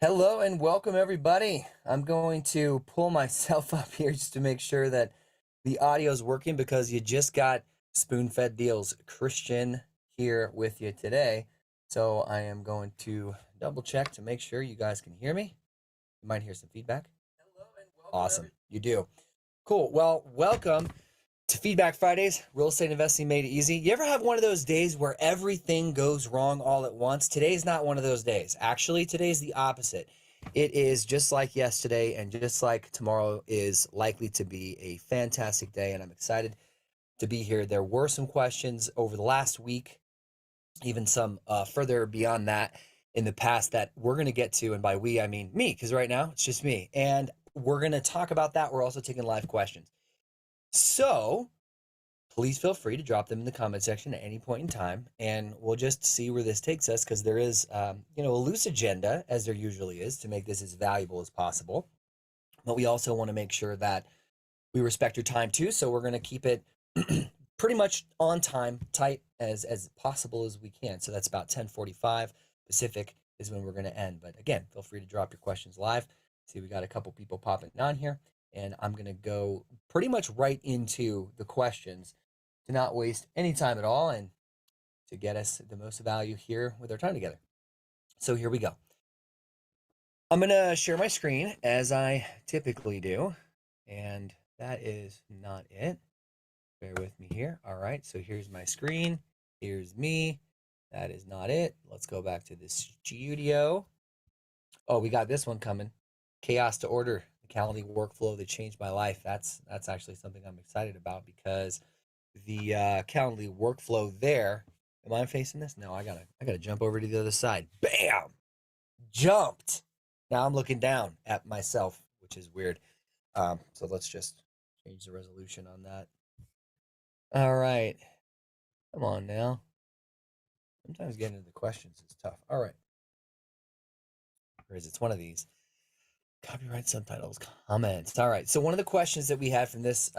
Hello and welcome, everybody. I'm going to pull myself up here just to make sure that the audio is working because you just got Spoon-Fed Deals Christian here with you today. So I am going to double check to make sure you guys can hear me. You might hear some feedback. Awesome. You do. Cool. Well, welcome to Feedback Fridays, Real Estate Investing Made Easy. You ever have one of those days where everything goes wrong all at once? Today's not one of those days. Actually, today's the opposite. It is just like yesterday and just like tomorrow is likely to be a fantastic day, and I'm excited to be here. There were some questions over the last week, even some further beyond that in the past that we're going to get to. And by we, I mean me, because right now it's just me. And we're going to talk about that. We're also taking live questions. So please feel free to drop them in the comment section at any point in time, and we'll just see where this takes us, because there is, a loose agenda, as there usually is, to make this as valuable as possible. But we also want to make sure that we respect your time too, so we're going to keep it pretty much on time, tight as possible as we can. So that's about 10:45 Pacific is when we're going to end. But again, feel free to drop your questions live. See, we got a couple people popping on here, and I'm going to go pretty much right into the questions to not waste any time at all and to get us the most value here with our time together. So here we go. I'm going to share my screen as I typically do, and that is not it. Bear with me here. All right, so here's my screen. Here's me. That is not it. Let's go back to the studio. Oh, we got this one coming. Chaos to Order, the Calendly workflow that changed my life. That's actually something I'm excited about, because the Calendly workflow there. Am I facing this? No, I gotta jump over to the other side. Bam! Jumped. Now I'm looking down at myself, which is weird. So let's just change the resolution on that. All right. Come on now. Sometimes getting into the questions is tough. All right. Or is it's one of these. Copyright subtitles, comments. All right. So one of the questions that we had from this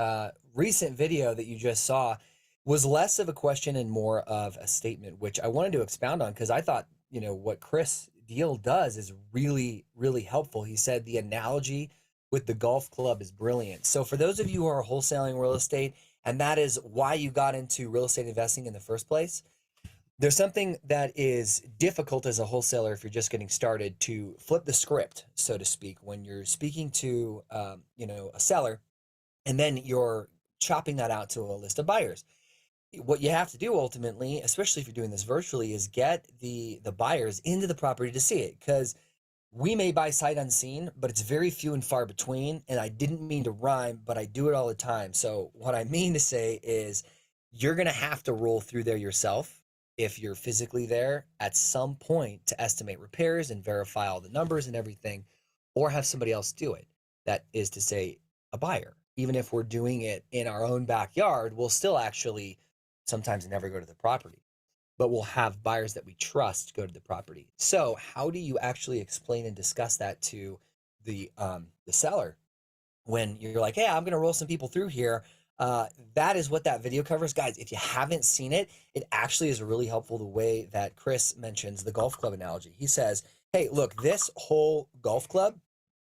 recent video that you just saw was less of a question and more of a statement, which I wanted to expound on, because I thought, what Chris Deal does is really, really helpful. He said the analogy with the golf club is brilliant. So for those of you who are wholesaling real estate, and that is why you got into real estate investing in the first place, there's something that is difficult as a wholesaler if you're just getting started, to flip the script, so to speak, when you're speaking to a seller, and then you're chopping that out to a list of buyers. What you have to do ultimately, especially if you're doing this virtually, is get the buyers into the property to see it, because we may buy sight unseen, but it's very few and far between. And I didn't mean to rhyme, but I do it all the time. So what I mean to say is, you're going to have to roll through there yourself if you're physically there at some point to estimate repairs and verify all the numbers and everything, or have somebody else do it. That is to say, a buyer. Even if we're doing it in our own backyard, we'll still actually sometimes never go to the property, but we'll have buyers that we trust go to the property. So how do you actually explain and discuss that to the seller when you're like, hey, I'm going to roll some people through here? That is what that video covers. Guys, if you haven't seen it, it actually is really helpful, the way that Chris mentions the golf club analogy. He says, hey, look, this whole golf club,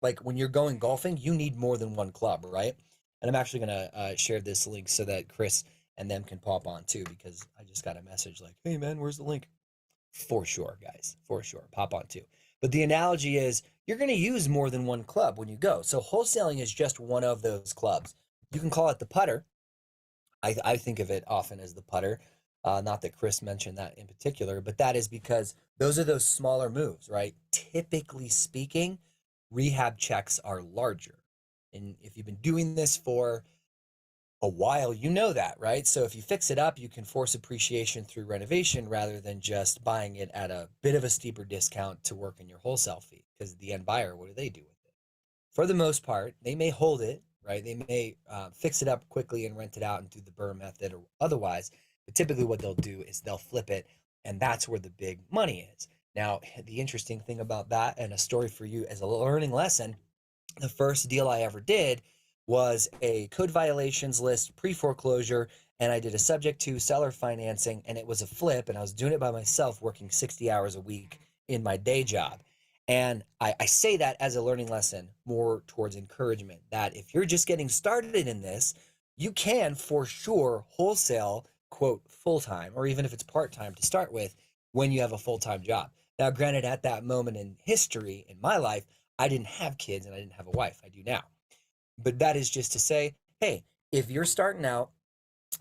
like when you're going golfing, you need more than one club, right? And I'm actually going to share this link so that Chris and them can pop on too, because I just got a message like, hey man, where's the link? For sure, guys, for sure, pop on too. But the analogy is, you're going to use more than one club when you go. So wholesaling is just one of those clubs. You can call it the putter. I think of it often as the putter. Not that Chris mentioned that in particular, but that is because those are those smaller moves, right? Typically speaking, rehab checks are larger. And if you've been doing this for a while, you know that, right? So if you fix it up, you can force appreciation through renovation rather than just buying it at a bit of a steeper discount to work in your wholesale fee. Because the end buyer, what do they do with it? For the most part, they may hold it, right? They may fix it up quickly and rent it out and do the BRRRR method or otherwise. But typically what they'll do is they'll flip it, and that's where the big money is. Now, the interesting thing about that, and a story for you as a learning lesson, the first deal I ever did was a code violations list pre-foreclosure, and I did a subject to seller financing, and it was a flip, and I was doing it by myself, working 60 hours a week in my day job. And I say that as a learning lesson, more towards encouragement, that if you're just getting started in this, you can for sure wholesale, quote, full-time, or even if it's part-time to start with, when you have a full-time job. Now, granted, at that moment in history in my life, I didn't have kids and I didn't have a wife. I do now. But that is just to say, hey, if you're starting out,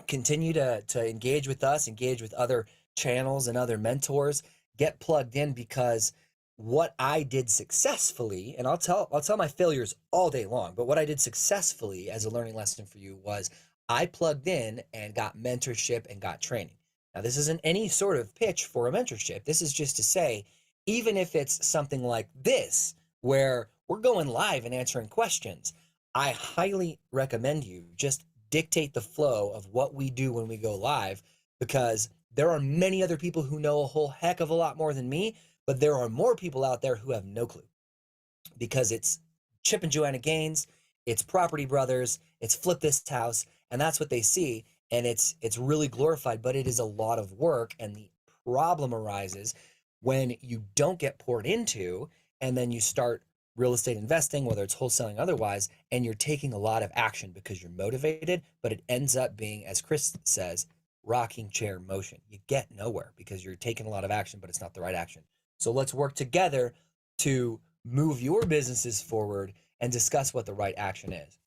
continue to engage with us, engage with other channels and other mentors, get plugged in, because what I did successfully, and I'll tell my failures all day long, but what I did successfully as a learning lesson for you was I plugged in and got mentorship and got training. Now, this isn't any sort of pitch for a mentorship. This is just to say, even if it's something like this, where we're going live and answering questions, I highly recommend you just dictate the flow of what we do when we go live, because there are many other people who know a whole heck of a lot more than me, but there are more people out there who have no clue, because it's Chip and Joanna Gaines, it's Property Brothers, it's Flip This House, and that's what they see. And it's really glorified, but it is a lot of work. And the problem arises when you don't get poured into, and then you start real estate investing, whether it's wholesaling otherwise, and you're taking a lot of action because you're motivated, but it ends up being, as Chris says, rocking chair motion. You get nowhere because you're taking a lot of action, but it's not the right action. So let's work together to move your businesses forward and discuss what the right action is.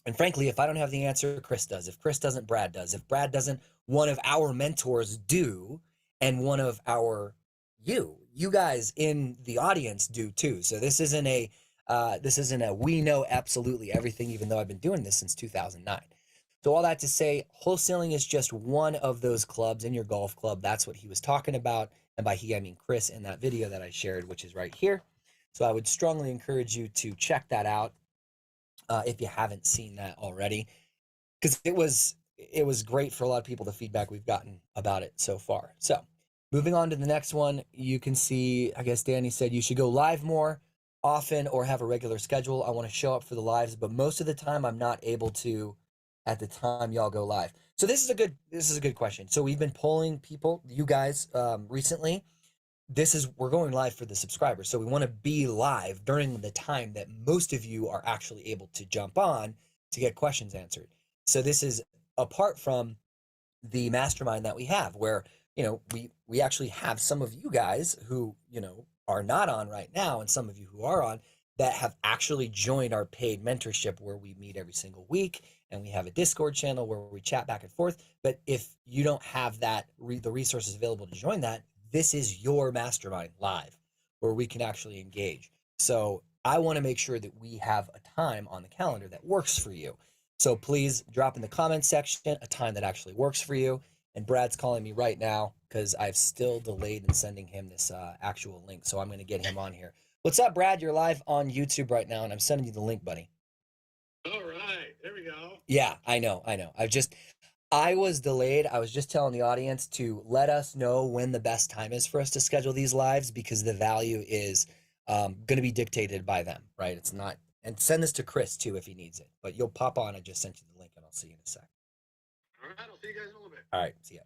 And frankly, if I don't have the answer, Chris does. If Chris doesn't, Brad does. If Brad doesn't, one of our mentors do, and one of our you guys in the audience do too. So this isn't a we know absolutely everything, even though I've been doing this since 2009. So all that to say, wholesaling is just one of those clubs in your golf club. That's what he was talking about. And by he, I mean Chris, in that video that I shared, which is right here. So I would strongly encourage you to check that out if you haven't seen that already, because it was great for a lot of people, the feedback we've gotten about it so far. So moving on to the next one, you can see, I guess Danny said you should go live more often or have a regular schedule. I want to show up for the lives, but most of the time I'm not able to at the time y'all go live. So this is a good question. So we've been polling people, you guys, recently. We're going live for the subscribers. So we want to be live during the time that most of you are actually able to jump on to get questions answered. So this is apart from the mastermind that we have, where, we actually have some of you guys who, are not on right now, and some of you who are on, that have actually joined our paid mentorship, where we meet every single week and we have a Discord channel where we chat back and forth. But if you don't have the resources available to join that, this is your mastermind live, where we can actually engage. So I want to make sure that we have a time on the calendar that works for you. So please drop in the comments section a time that actually works for you. And Brad's calling me right now because I've still delayed in sending him this actual link. So I'm going to get him on here. What's up, Brad? You're live on YouTube right now, and I'm sending you the link, buddy. All right, there we go. Yeah, I know. I was delayed. I was just telling the audience to let us know when the best time is for us to schedule these lives, because the value is going to be dictated by them, right? It's not, and send this to Chris too if he needs it, but you'll pop on. I just sent you the link, and I'll see you in a sec. All right, I'll see you guys in a little bit. All right, see ya.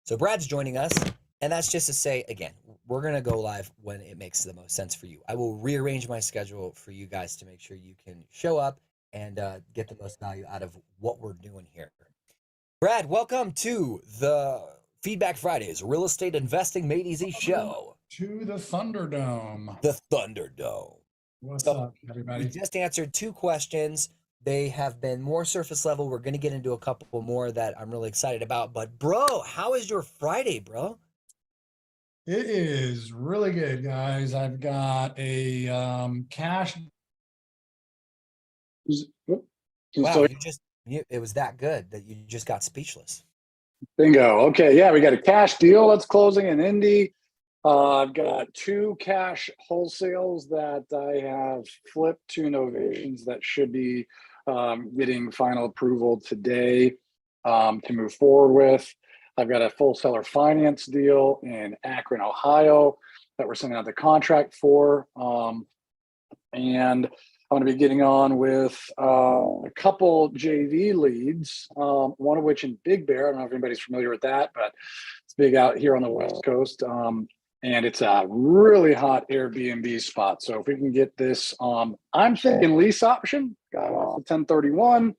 So Brad's joining us, and that's just to say, again, we're going to go live when it makes the most sense for you. I will rearrange my schedule for you guys to make sure you can show up and get the most value out of what we're doing here. Brad, welcome to the Feedback Fridays Real Estate Investing Made Easy show. To the Thunderdome. The Thunderdome. What's up, everybody? We just answered 2 questions. They have been more surface level. We're going to get into a couple more that I'm really excited about. But bro, how is your Friday, bro? It is really good, guys. I've got a cash. Wow, it was that good that you just got speechless. Bingo. Okay, yeah, we got a cash deal that's closing in Indy. I've got 2 cash wholesales that I have flipped to novations that should be getting final approval today to move forward with. I've got a full seller finance deal in Akron, Ohio that we're sending out the contract for. And I'm going to be getting on with a couple JV leads, one of which in Big Bear. I don't know if anybody's familiar with that, but it's big out here on the West Coast. and it's a really hot Airbnb spot. So if we can get this, I'm thinking lease option, got off the 1031,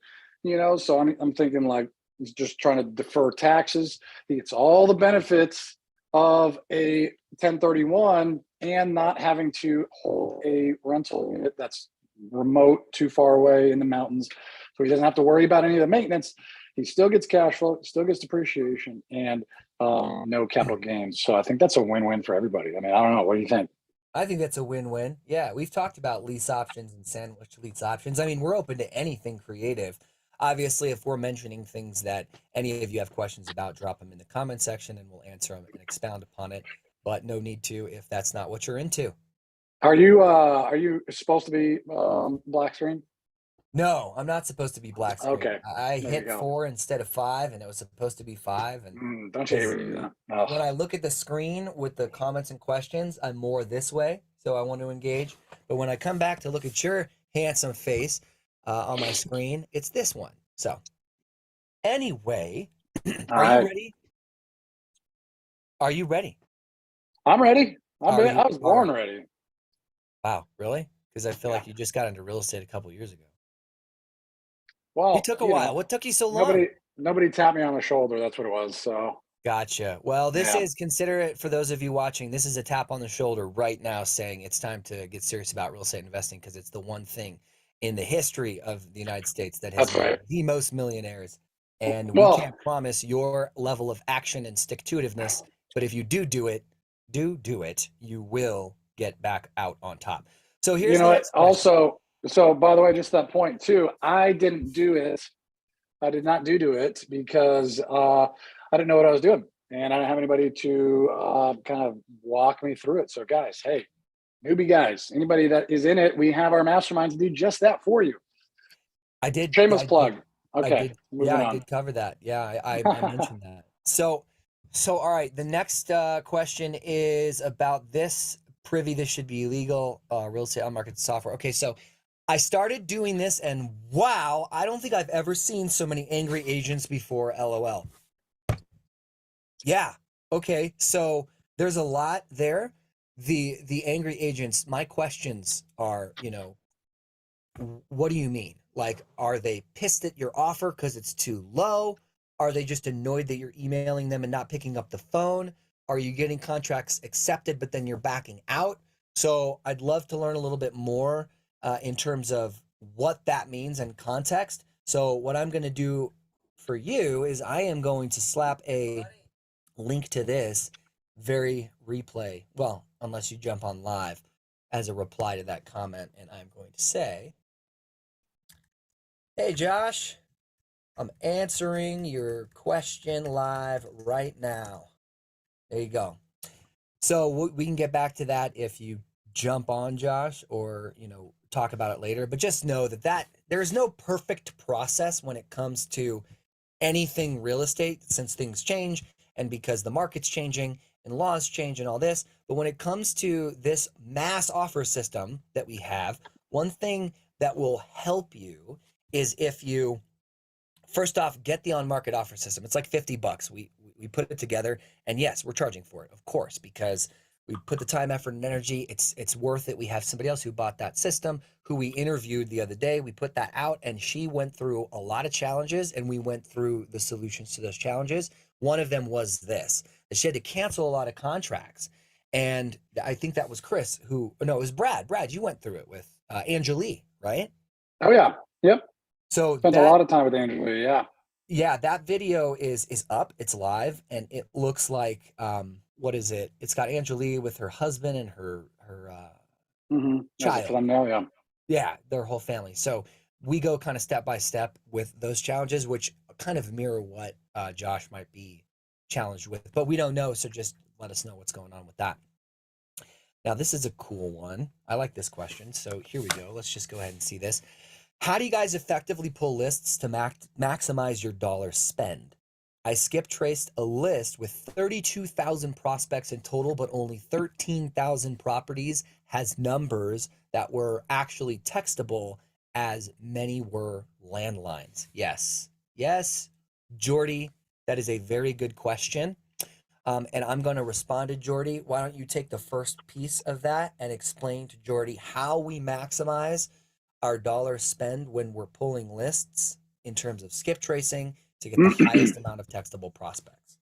so I'm thinking like he's just trying to defer taxes. He gets all the benefits of a 1031 and not having to hold a rental unit that's remote, too far away in the mountains. So he doesn't have to worry about any of the maintenance. He still gets cash flow, still gets depreciation, and no capital gains. So I think that's a win-win for everybody. I mean, I don't know. What do you think? I think that's a win-win. Yeah, we've talked about lease options and sandwich lease options. I mean, we're open to anything creative. Obviously, if we're mentioning things that any of you have questions about, drop them in the comment section and we'll answer them and expound upon it. But no need to if that's not what you're into. Are you supposed to be black screen? No, I'm not supposed to be black screen. Okay, I there you hit go. 4 instead of 5, and it was supposed to be 5. And Don't you hate when you do that? when I look at the screen with the comments and questions, I'm more this way, so I want to engage. But when I come back to look at your handsome face on my screen, it's this one. So anyway, All are you right. ready? Are you ready? I'm ready. Are you- I was born ready. Wow, really? Because I feel Yeah. like you just got into real estate a couple years ago. Well, It took a while. What took you so long? Nobody tapped me on the shoulder. That's what it was. So Gotcha. Well, this Yeah. is, consider it for those of you watching, this is a tap on the shoulder right now saying it's time to get serious about real estate investing because it's the one thing in the history of the United States that has That's made right. the most millionaires. And we Well- can't promise your level of action and stick-to-itiveness, but if you do it, you will get back out on top. So here's the what? next question. Also, so by the way, just that point too, I didn't do it. I did not do it because I didn't know what I was doing, and I didn't have anybody to kind of walk me through it. So, guys, hey, newbie guys, anybody that is in it, we have our masterminds to do just that for you. I did. Shameless I plug. did- Okay, I did. moving Yeah, I on. did cover that. Yeah, I mentioned that. So all right. The next question is about this. Privy, this should be illegal. Real estate on market software. Okay, so I started doing this, and wow, I don't think I've ever seen so many angry agents before. LOL. Yeah. Okay. So there's a lot there. The angry agents. My questions are, what do you mean? Like, are they pissed at your offer because it's too low? Are they just annoyed that you're emailing them and not picking up the phone? Are you getting contracts accepted, but then you're backing out? So I'd love to learn a little bit more in terms of what that means and context. So what I'm going to do for you is I am going to slap a link to this very replay. Well, unless you jump on live as a reply to that comment. And I'm going to say, hey, Josh, I'm answering your question live right now. There you go. So we can get back to that if you jump on, Josh, or, talk about it later. But just know that there is no perfect process when it comes to anything real estate, since things change and because the market's changing and laws change and all this. But when it comes to this mass offer system that we have, one thing that will help you is if you first off get the on-market offer system. It's like $50. We put it together, and yes, we're charging for it, of course, because we put the time, effort, and energy. It's worth it. We have somebody else who bought that system, who we interviewed the other day. We put that out, and she went through a lot of challenges, and we went through the solutions to those challenges. One of them was this, that she had to cancel a lot of contracts. And I think that was Chris no, it was Brad. Brad, you went through it with Angelique, right? Oh yeah, yep. So Spent a lot of time with Angela. Yeah. Yeah, that video is up. It's live, and it looks like what is it? It's got Angelique with her husband and her child. Thumbnail, yeah. Yeah, their whole family. So we go kind of step by step with those challenges, which kind of mirror what Josh might be challenged with, but we don't know. So just let us know what's going on with that. Now, this is a cool one. I like this question. So here we go. Let's just go ahead and see this. How do you guys effectively pull lists to maximize your dollar spend? I skip traced a list with 32,000 prospects in total, but only 13,000 properties has numbers that were actually textable, as many were landlines. Yes, Jordy, that is a very good question. And I'm going to respond to Jordy. Why don't you take the first piece of that and explain to Jordy how we maximize our dollar spend when we're pulling lists in terms of skip tracing to get the highest amount of textable prospects?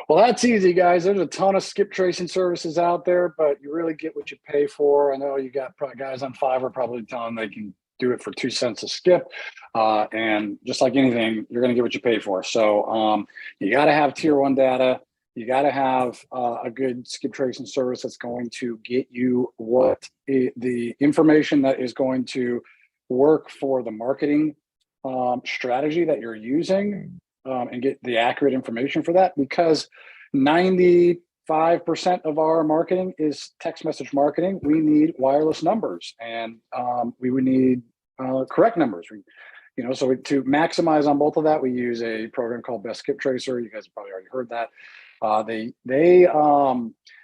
Well, that's easy, guys. There's a ton of skip tracing services out there, but you really get what you pay for. I know you got probably guys on Fiverr probably telling they can do it for 2 cents a skip. And just like anything, you're going to get what you pay for. So you got to have tier 1 data. You got to have a good skip tracing service that's going to get you the information that is going to work for the marketing strategy that you're using, and get the accurate information for that, because 95% of our marketing is text message marketing. We need wireless numbers, and we would need correct numbers. So to maximize on both of that, we use a program called Best Skip Tracer. You guys have probably already heard that. They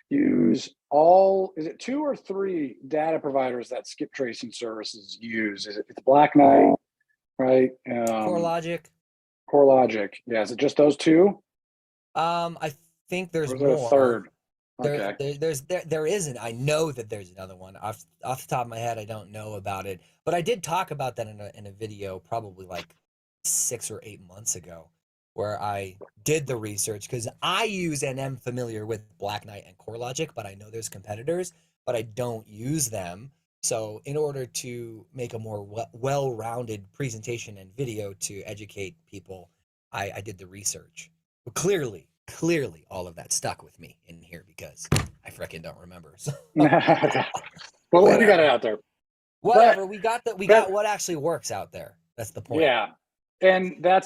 use is it 2 or 3 data providers that skip tracing services use? It's Black Knight, right? CoreLogic. CoreLogic. Yeah, is it just those 2? I think there's Or is there a more. third? There, Okay. there isn't. I know that there's another one. Off the top of my head, I don't know about it, but I did talk about that in a video probably like 6 or 8 months ago, where I did the research because I use and am familiar with Black Knight and CoreLogic, but I know there's competitors, but I don't use them. So in order to make a more well-rounded presentation and video to educate people, I did the research. But clearly, all of that stuck with me in here because I freaking don't remember. So Well, we got it out there. whatever, we got what actually works out there. That's the point. Yeah. And that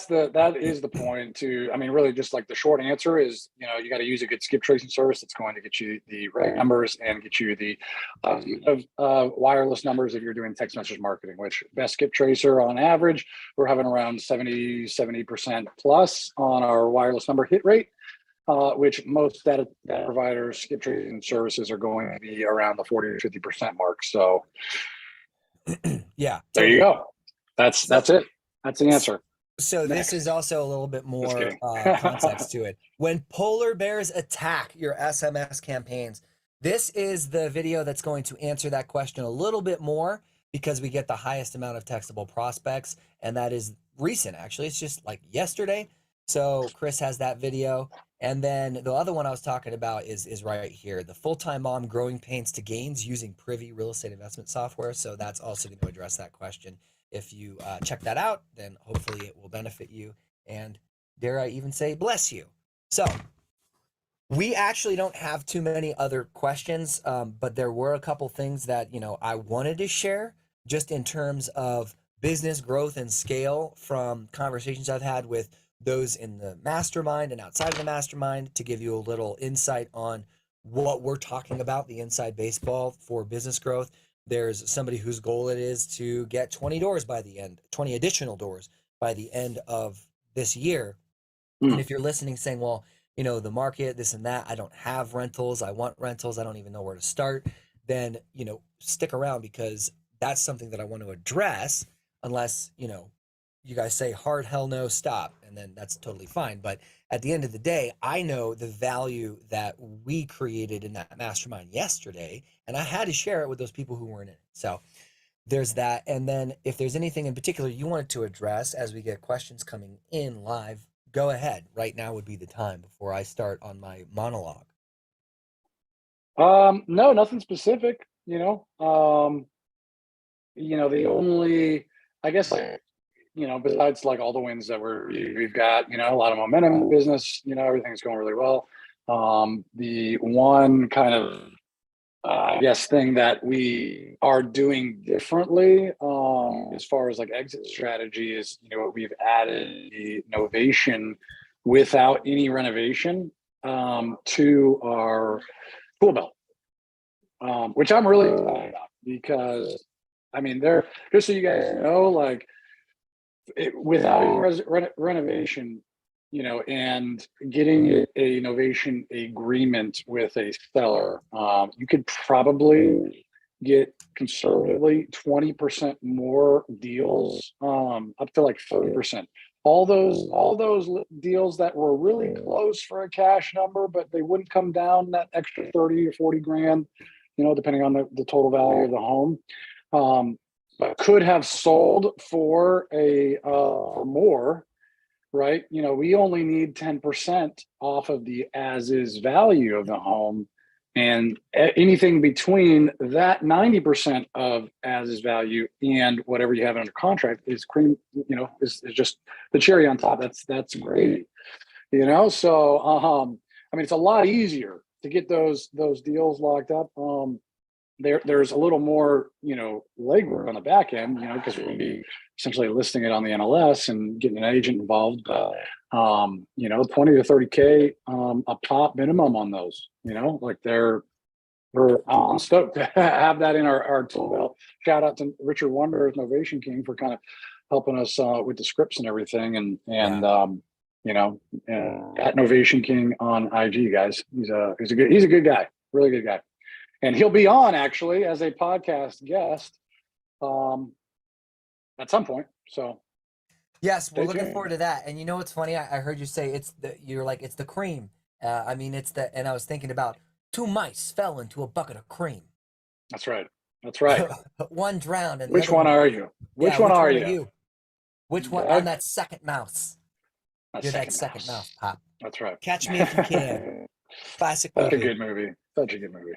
is the point too. I mean, really just like the short answer is, you got to use a good skip tracing service that's going to get you the right numbers and get you the wireless numbers if you're doing text message marketing, which Best Skip Tracer on average, we're having around 70% plus on our wireless number hit rate, which most data providers, skip tracing services are going to be around the 40 to 50% mark. So yeah, there you go. That's it. That's the answer. So Next. this is also a little bit more context to it. When polar bears attack your SMS campaigns, this is the video that's going to answer that question a little bit more because we get the highest amount of textable prospects, and that is recent, actually. It's just like yesterday. So Chris has that video. And then the other one I was talking about is right here, the full-time mom growing pains to gains using Privy real estate investment software. So that's also going to address that question. If you check that out, then hopefully it will benefit you. And dare I even say, bless you. So we actually don't have too many other questions, but there were a couple things that, I wanted to share just in terms of business growth and scale from conversations I've had with those in the mastermind and outside of the mastermind to give you a little insight on what we're talking about, the inside baseball for business growth. There's somebody whose goal it is to get 20 additional doors by the end of this year. And if you're listening saying, well, the market, this and that, I don't have rentals, I want rentals, I don't even know where to start, then, stick around because that's something that I want to address unless, you guys say hard hell no, stop, and then that's totally fine. But at the end of the day, I know the value that we created in that mastermind yesterday, and I had to share it with those people who weren't in it. So there's that. And then if there's anything in particular you wanted to address as we get questions coming in live, go ahead. Right now would be the time before I start on my monologue. No, nothing specific, the only, I guess, besides like all the wins that we've got, a lot of momentum in the business, everything's going really well. The one kind of, I guess, thing that we are doing differently, as far as like exit strategy is, we've added the novation without any renovation, to our pool belt, which I'm really excited about because, I mean, just so you guys know, like, without renovation, and getting a novation agreement with a seller, you could probably get conservatively 20% more deals, up to like 30% all those deals that were really close for a cash number, but they wouldn't come down that extra 30 or 40 grand, depending on the total value of the home. But could have sold for more, right? We only need 10% off of the as is value of the home. And anything between that 90% of as is value and whatever you have under contract is cream, is just the cherry on top. That's great. So I mean, it's a lot easier to get those deals locked up. There's a little more, legwork on the back end, because we're going to be essentially listing it on the NLS and getting an agent involved. But, 20 to 30K a pop minimum on those, like we're stoked to have that in our tool belt. Shout out to Richard Wonder, Novation King, for kind of helping us with the scripts and everything. And at Novation King on IG, guys, he's a good guy, really good guy. And he'll be on actually as a podcast guest at some point. So yes, we're looking forward to that. And what's funny? I heard you say it's the cream. And I was thinking about 2 mice fell into a bucket of cream. That's right. One drowned. And which one are you? Which one are you? Which one? I'm that second mouse. You're that second mouse, Pop. That's right. Catch Me If You Can. Classic movie. Such a good movie.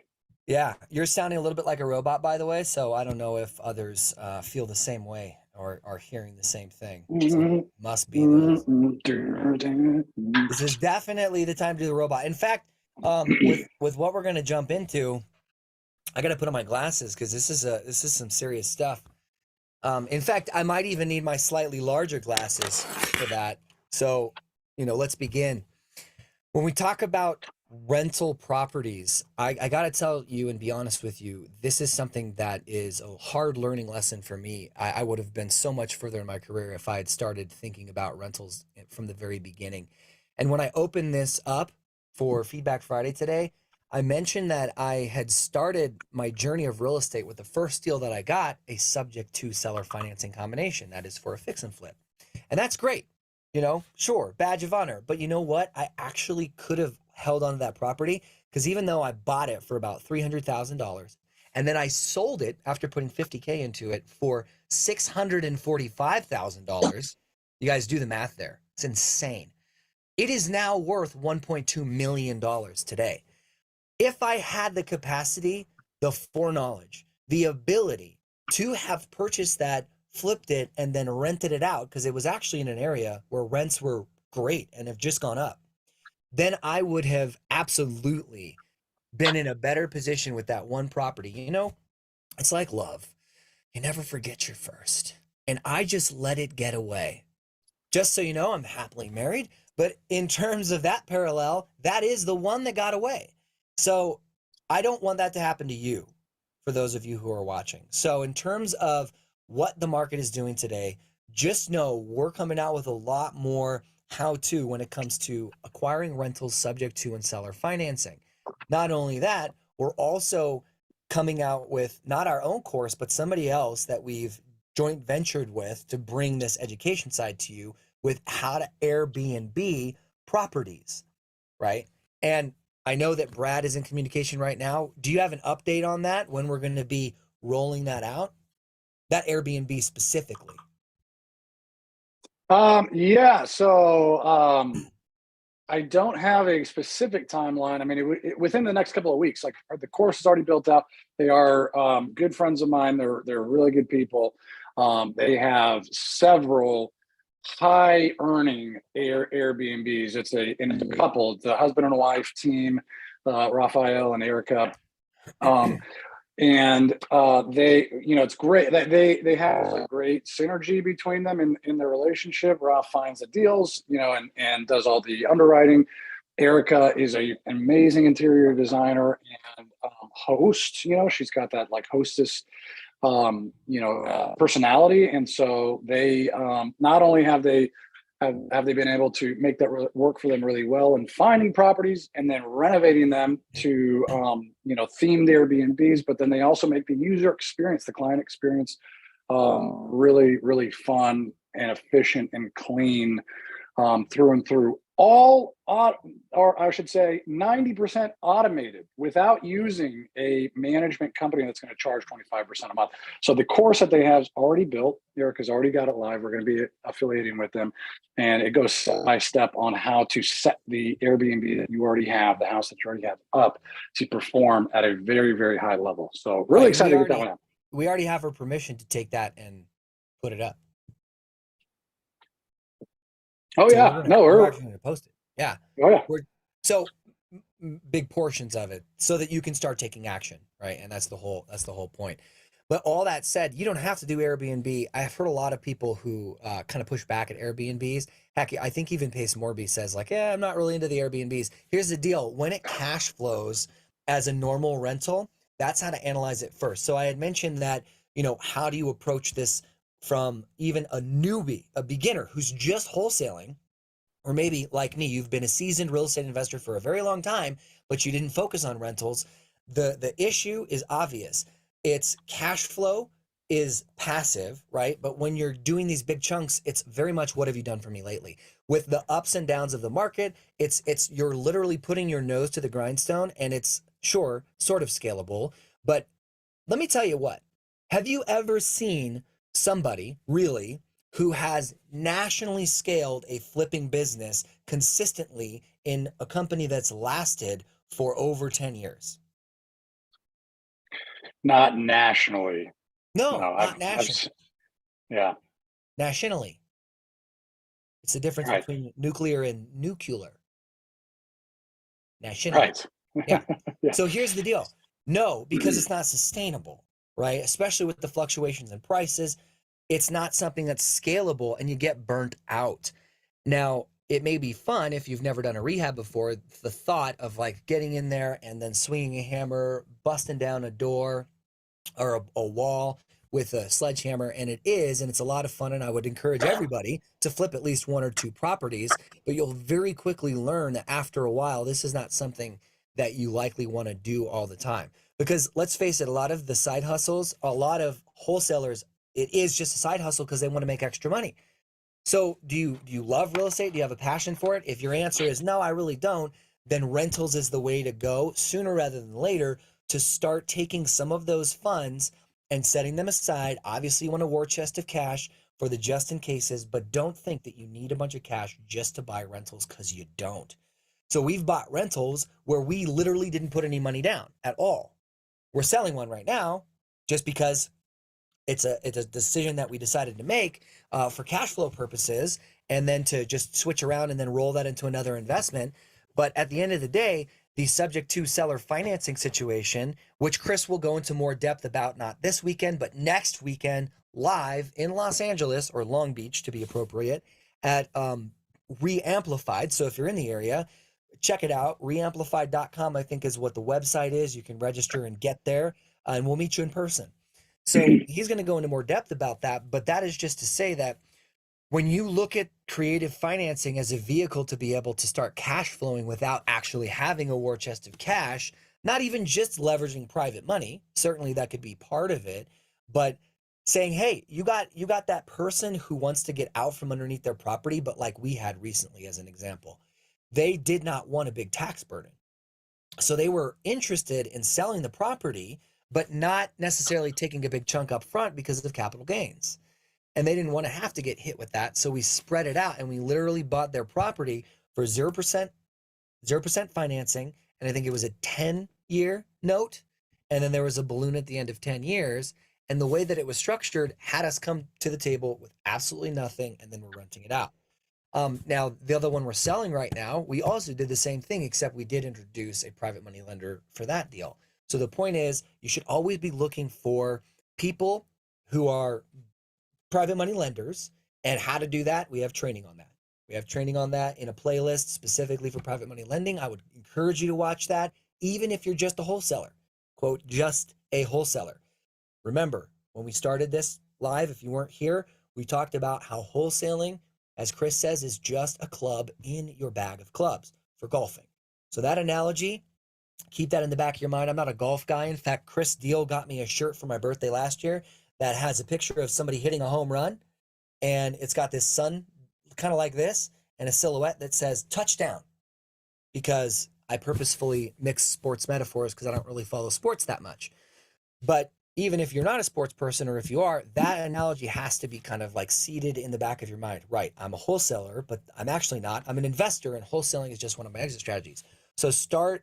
Yeah, you're sounding a little bit like a robot, by the way. So I don't know if others feel the same way or are hearing the same thing. So must be this. This is definitely the time to do the robot. In fact, with what we're going to jump into, I got to put on my glasses because this is some serious stuff. In fact, I might even need my slightly larger glasses for that. So, let's begin. When we talk about rental properties, I got to tell you and be honest with you, this is something that is a hard learning lesson for me. I would have been so much further in my career if I had started thinking about rentals from the very beginning. And when I opened this up for Feedback Friday today, I mentioned that I had started my journey of real estate with the first deal that I got, a subject to seller financing combination. That is for a fix and flip. And that's great. Sure, badge of honor. But you know what? I actually could have held on to that property because even though I bought it for about $300,000 and then I sold it after putting 50K into it for $645,000, you guys do the math there. It's insane. It is now worth $1.2 million today. If I had the capacity, the foreknowledge, the ability to have purchased that, flipped it, and then rented it out, because it was actually in an area where rents were great and have just gone up, then I would have absolutely been in a better position with that one property. It's like love. You never forget your first. And I just let it get away. Just so you know, I'm happily married. But in terms of that parallel, that is the one that got away. So I don't want that to happen to you, for those of you who are watching. So in terms of what the market is doing today, just know we're coming out with a lot more how-to when it comes to acquiring rentals subject to and seller financing. Not only that, we're also coming out with not our own course, but somebody else that we've joint ventured with to bring this education side to you with how to Airbnb properties, right? And I know that Brad is in communication right now. Do you have an update on that, when we're going to be rolling that out? That Airbnb specifically. Yeah. So I don't have a specific timeline. I mean, within the next couple of weeks. Like, the course is already built out. They are good friends of mine. They're really good people. They have several high earning Airbnbs. It's a couple. It's a husband and wife team, Raphael and Erica. And they, it's great that they have a great synergy between them in their relationship. Ralph finds the deals, and does all the underwriting. Erica is an amazing interior designer and host. She's got that like hostess, personality. And so they not only have they been able to make that work for them really well in finding properties and then renovating them to, themed Airbnbs, but then they also make the user experience, the client experience, really, really fun and efficient and clean through and through. All, or I should say, 90% automated without using a management company that's going to charge 25% a month. So the course that they have is already built. Erica's already got it live. We're going to be affiliating with them. And it goes step by step on how to set the Airbnb that you already have, the house that you already have up, to perform at a very, very high level. So really Right, excited to get that one out. we already have her permission to take that and put it up. Oh So yeah, we're actually going to post it. Yeah. Oh yeah. So big portions of it so that you can start taking action, right? And that's the whole point. But all that said, you don't have to do Airbnb. I've heard a lot of people who kind of push back at Airbnbs. Heck, I think even Pace Morby says like, yeah, I'm not really into the Airbnbs. Here's the deal. When it cash flows as a normal rental, that's how to analyze it first. So I had mentioned that, how do you approach this from even a newbie, a beginner who's just wholesaling? Or maybe like me, you've been a seasoned real estate investor for a very long time, but you didn't focus on rentals. The issue is obvious. It's cash flow is passive, right? But when you're doing these big chunks, it's very much what have you done for me lately? With the ups and downs of the market, it's you're literally putting your nose to the grindstone, and it's sure sort of scalable. But let me tell you what, have you ever seen somebody really who has nationally scaled a flipping business consistently in a company that's lasted for over 10 years? Not nationally. No, No, not nationally. Yeah. Nationally. It's the difference Right. between nuclear and nuclear. Nationally. Right. Yeah. Yeah. So here's the deal. No, because it's not sustainable, right? Especially with the fluctuations in prices. It's not something that's scalable, and you get burnt out. Now, it may be fun if you've never done a rehab before, the thought of like getting in there and then swinging a hammer, busting down a door or a wall with a sledgehammer. And it's a lot of fun. And I would encourage everybody to flip at least one or two properties, but you'll very quickly learn that after a while, this is not something that you likely want to do all the time. Because let's face it, a lot of the side hustles, a lot of wholesalers, it is just a side hustle because they want to make extra money. So do you love real estate? Do you have a passion for it? If your answer is no, I really don't, then rentals is the way to go sooner rather than later to start taking some of those funds and setting them aside. Obviously, you want a war chest of cash for the just in cases, but don't think that you need a bunch of cash just to buy rentals, because you don't. So we've bought rentals where we literally didn't put any money down at all. We're selling one right now just because it's a decision that we decided to make for cash flow purposes, and then to just switch around and then roll that into another investment. But at the end of the day, the subject to seller financing situation, which Chris will go into more depth about, not this weekend, but next weekend, live in Los Angeles, or Long Beach to be appropriate, at Reamplified. So if you're in the area, check it out. Reamplified.com, I think, is what the website is. You can register and get there, and we'll meet you in person. So he's going to go into more depth about that, but that is just to say that when you look at creative financing as a vehicle to be able to start cash flowing without actually having a war chest of cash, not even just leveraging private money, certainly that could be part of it, but saying, hey, you got that person who wants to get out from underneath their property, but like we had recently as an example, they did not want a big tax burden. So they were interested in selling the property, but not necessarily taking a big chunk up front because of capital gains. And they didn't want to have to get hit with that. So we spread it out, and we literally bought their property for 0% financing. And I think it was a 10-year note. And then there was a balloon at the end of 10 years. And the way that it was structured had us come to the table with absolutely nothing, and then we're renting it out. Now, the other one we're selling right now, we also did the same thing, except we did introduce a private money lender for that deal. So the point is, you should always be looking for people who are private money lenders, and how to do that. We have training on that. We have training on that in a playlist specifically for private money lending. I would encourage you to watch that, even if you're just a wholesaler, quote, just a wholesaler. Remember, when we started this live, if you weren't here, we talked about how wholesaling, as Chris says, is just a club in your bag of clubs for golfing. So that analogy, keep that in the back of your mind. I'm not a golf guy. In fact, Chris Deal got me a shirt for my birthday last year that has a picture of somebody hitting a home run. and it's got this sun kind of like this and a silhouette that says touchdown, because I purposefully mix sports metaphors because I don't really follow sports that much. But even if you're not a sports person, or if you are, that analogy has to be kind of like seated in the back of your mind. Right, I'm a wholesaler, but I'm actually not. I'm an investor, and wholesaling is just one of my exit strategies. So start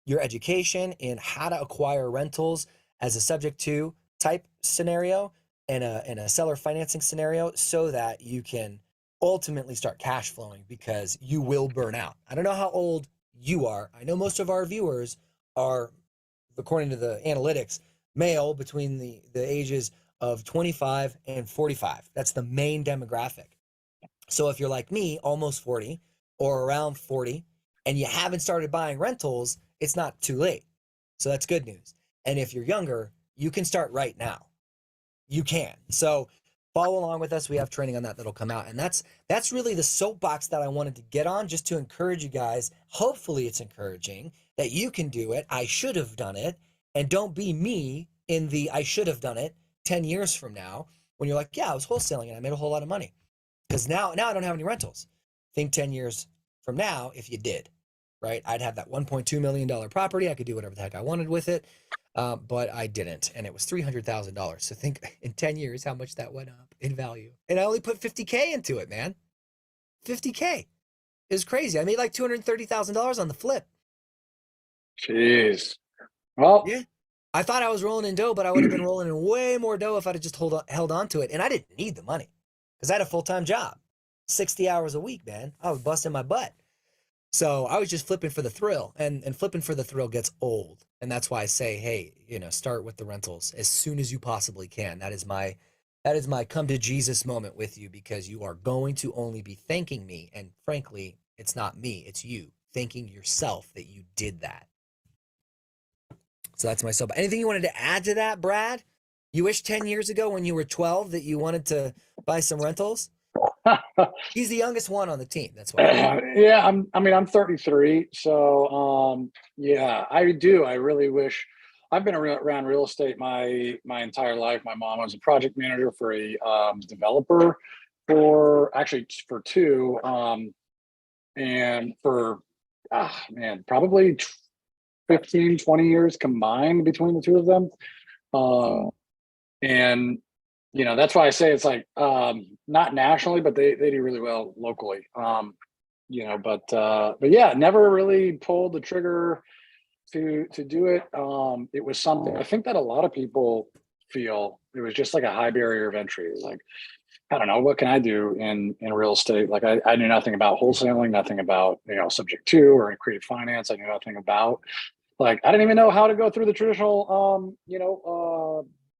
your education in how to acquire rentals as a subject to type scenario and a seller financing scenario, so that you can ultimately start cash flowing, because you will burn out. I don't know how old you are. I know most of our viewers are, according to the analytics, male between the ages of 25 and 45. That's the main demographic. So if you're like me, almost 40 or around 40, and you haven't started buying rentals, it's not too late. So that's good news. And if you're younger, you can start right now. You can. So follow along with us. We have training on that that'll come out. And that's really the soapbox that I wanted to get on, just to encourage you guys. Hopefully it's encouraging that you can do it. I should have done it. And don't be me in the I should have done it 10 years from now, when you're like, yeah, I was wholesaling and I made a whole lot of money. Because now I don't have any rentals. Think 10 years from now, if you did, right? I'd have that $1.2 million property. I could do whatever the heck I wanted with it. But I didn't. And it was $300,000. So think in 10 years how much that went up in value. And I only put $50K into it, man. $50K is crazy. I made like $230,000 on the flip. Jeez. Well, yeah. I thought I was rolling in dough, but I would have been rolling in way more dough if I'd have just held on to it. And I didn't need the money because I had a full-time job, 60 hours a week, man. I was busting my butt. So I was just flipping for the thrill, and flipping for the thrill gets old. And that's why I say, hey, start with the rentals as soon as you possibly can. That is my come to Jesus moment with you, because you are going to only be thanking me. And frankly, it's not me, it's you thanking yourself that you did that. So that's my soap. Anything you wanted to add to that, Brad? You wish 10 years ago when you were 12 that you wanted to buy some rentals? He's the youngest one on the team. That's why. Yeah, I'm 33. So yeah, I do. I really wish. I've been around real estate my entire life. My mom was a project manager for a developer for two, and for probably 15, 20 years combined between the two of them. And that's why I say it's like not nationally, but they do really well locally. But yeah, never really pulled the trigger to do it. It was something I think that a lot of people feel. It was just like a high barrier of entry. Like, I don't know, what can I do in real estate? Like I knew nothing about wholesaling, nothing about subject to or creative finance. I knew nothing about, like, I didn't even know how to go through the traditional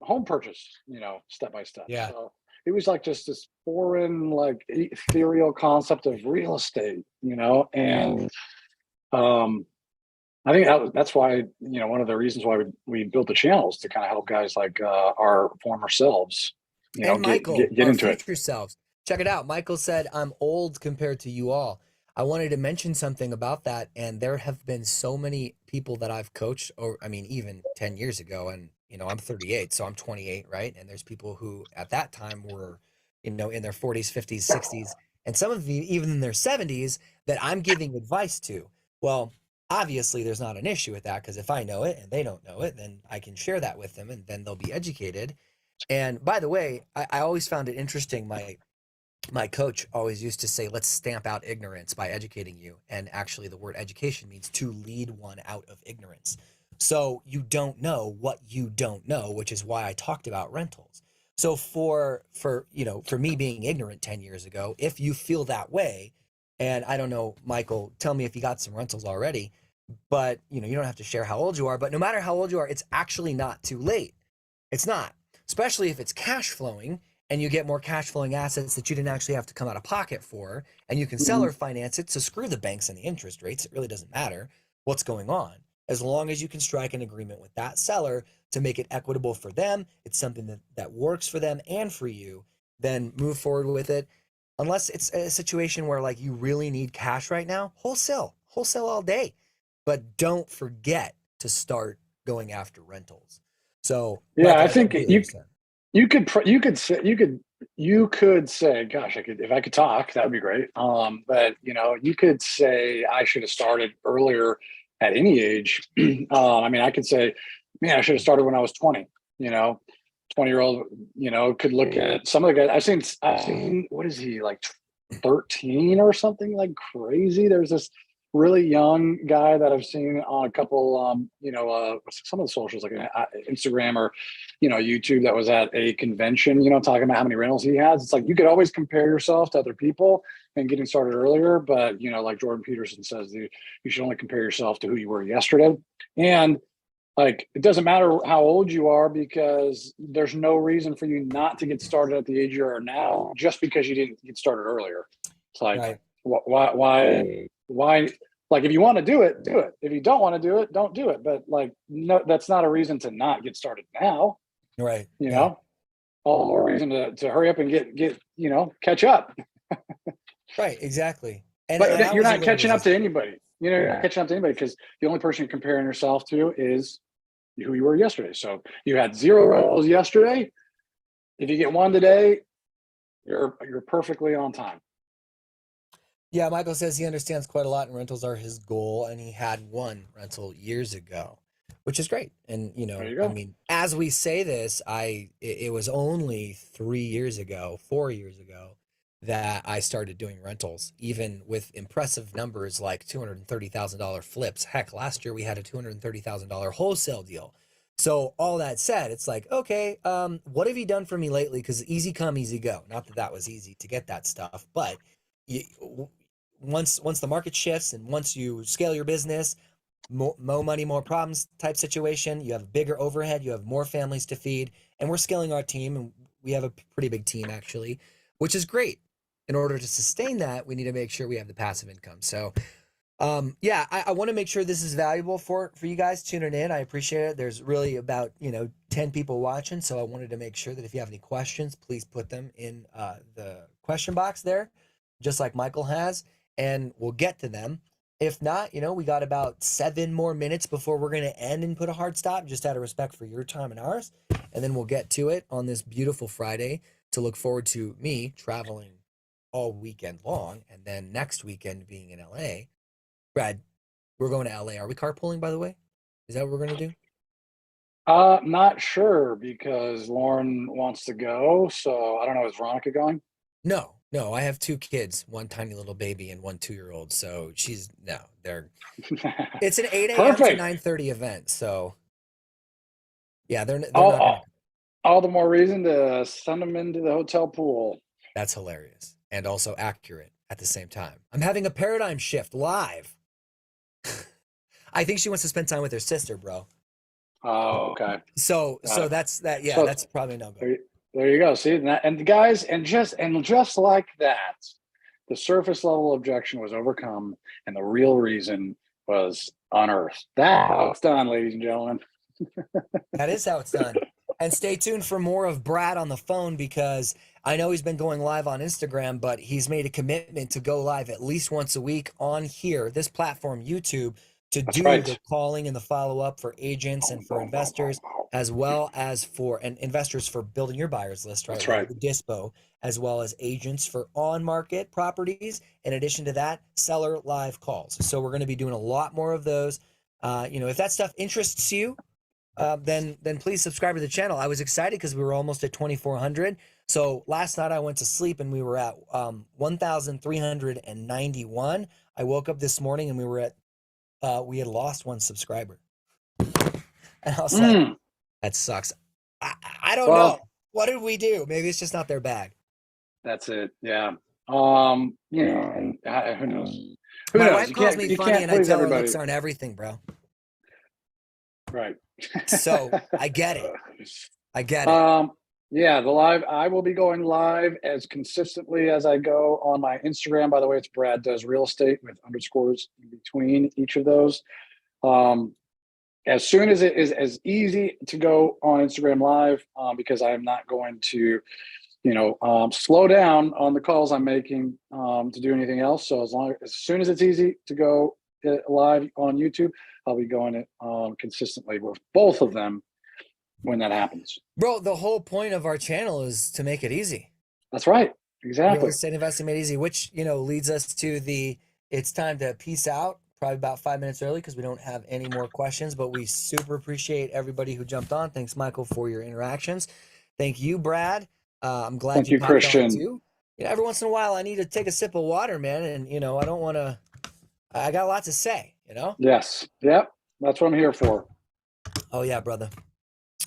home purchase, step by step. Yeah. So it was like just this foreign, like ethereal concept of real estate, and I think that's why, one of the reasons why we built the channels, to kind of help guys like our former selves, and Michael, get our into it. future selves. Check it out. Michael said, I'm old compared to you all. I wanted to mention something about that. And there have been so many people that I've coached, or even 10 years ago. And, I'm 38, so I'm 28, right? And there's people who at that time were, in their 40s, 50s, 60s, and some of them even in their 70s that I'm giving advice to. Well, obviously there's not an issue with that, because if I know it and they don't know it, then I can share that with them and then they'll be educated. And by the way, I always found it interesting. My coach always used to say, let's stamp out ignorance by educating you. And actually the word education means to lead one out of ignorance. So you don't know what you don't know, which is why I talked about rentals. So for me being ignorant 10 years ago, if you feel that way, and I don't know, Michael, tell me if you got some rentals already, but you don't have to share how old you are, but no matter how old you are, it's actually not too late. It's not, especially if it's cash flowing and you get more cash flowing assets that you didn't actually have to come out of pocket for, and you can sell or finance it. So screw the banks and the interest rates. It really doesn't matter what's going on. As long as you can strike an agreement with that seller to make it equitable for them, it's something that works for them and for you, then move forward with it. Unless it's a situation where like you really need cash right now, wholesale all day. But don't forget to start going after rentals. So Yeah, Michael, I think you could you could say, gosh, if I could talk, that would be great. But you could say I should have started earlier at any age. I mean, I could say, man, I should have started when I was 20, you know, 20-year-old, could look at some of the guys I've seen, what is he like 13 or something like crazy? There's this really young guy that I've seen on a couple, some of the socials like Instagram or, YouTube that was at a convention, talking about how many rentals he has. It's like, you could always compare yourself to other people and getting started earlier. But, like Jordan Peterson says, you should only compare yourself to who you were yesterday. And like, it doesn't matter how old you are because there's no reason for you not to get started at the age you are now just because you didn't get started earlier. It's like, Right. why? Like, if you want to do it, do it. If you don't want to do it, don't do it. But like, no, that's not a reason to not get started now. Right. All the more reason to hurry up and get catch up. Right. Exactly. And But I you're was a not little catching up to resistant. anybody. You're not catching up to anybody because the only person you're comparing yourself to is who you were yesterday. So you had 0 rentals yesterday. If you get one today, you're perfectly on time. Yeah, Michael says he understands quite a lot, and rentals are his goal, and he had one rental years ago, which is great. And There you I go. mean, as we say this, it was only 4 years ago, that I started doing rentals, even with impressive numbers like $230,000 flips. Heck, last year we had a $230,000 wholesale deal. So all that said, it's like, okay, what have you done for me lately? Because easy come, easy go. Not that that was easy to get that stuff, but you, once the market shifts and once you scale your business, more money, more problems type situation, you have a bigger overhead, you have more families to feed, and we're scaling our team, and we have a pretty big team actually, which is great. In order to sustain that, we need to make sure we have the passive income. So yeah, I want to make sure this is valuable for you guys tuning in. I appreciate it. There's really about 10 people watching, so I wanted to make sure that if you have any questions, please put them in the question box there, just like Michael has, and we'll get to them. If not, we got about 7 more minutes before we're going to end and put a hard stop, just out of respect for your time and ours, and then we'll get to it on this beautiful Friday to look forward to me traveling all weekend long, and then next weekend being in LA. Brad, we're going to LA. Are we carpooling, by the way? Is that what we're going to do? Not sure because Lauren wants to go. So I don't know. Is Veronica going? No, no. I have 2 kids, one tiny little baby and one 2-year-old. So no, it's an 8 a.m. to Perfect. 9:30 event. So yeah, they're not All, going to. all the more reason to send them into the hotel pool. That's hilarious and also accurate at the same time. I'm having a paradigm shift live. I think she wants to spend time with her sister, bro. Oh, okay. So that's that. Yeah, So that's probably no go. there you go. See, and the guys, and just like that, the surface level objection was overcome, and the real reason was unearthed. That's how it's done, ladies and gentlemen. That is how it's done. And stay tuned for more of Brad on the phone because I know he's been going live on Instagram, but he's made a commitment to go live at least once a week on here, this platform, YouTube, to That's do right. the calling and the follow-up for agents and for investors, as well as for investors for building your buyers list, right? That's Like right. the Dispo, as well as agents for on-market properties. In addition to that, seller live calls. So we're going to be doing a lot more of those. If that stuff interests you, then please subscribe to the channel. I was excited because we were almost at 2,400. So last night I went to sleep and we were at 1,391. I woke up this morning and we had lost 1 subscriber. And I was like, that sucks. I don't know. What did we do? Maybe it's just not their bag. That's it. Yeah. Who knows? My wife calls me funny and I tell her looks aren't everything, bro. Right. So I get it. Yeah, I will be going live as consistently as I go on my Instagram. By the way, it's Brad Does Real Estate with underscores in between each of those. As soon as it is as easy to go on Instagram live, because I am not going to, slow down on the calls I'm making to do anything else. So as soon as it's easy to go live on YouTube, I'll be going it consistently with both of them when that happens. Bro, the whole point of our channel is to make it easy. That's right. Real Exactly. estate investing made easy, which, leads us to it's time to peace out, probably about 5 minutes early because we don't have any more questions, but we super appreciate everybody who jumped on. Thanks, Michael, for your interactions. Thank you, Brad. I'm glad Thank you you, popped on Christian. too. Every once in a while I need to take a sip of water, man. And, I don't want to, I got a lot to say. Yes. Yep. That's what I'm here for. Oh, yeah, brother.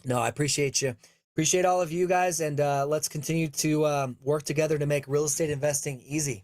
No, I appreciate you. Appreciate all of you guys. And let's continue to work together to make real estate investing easy.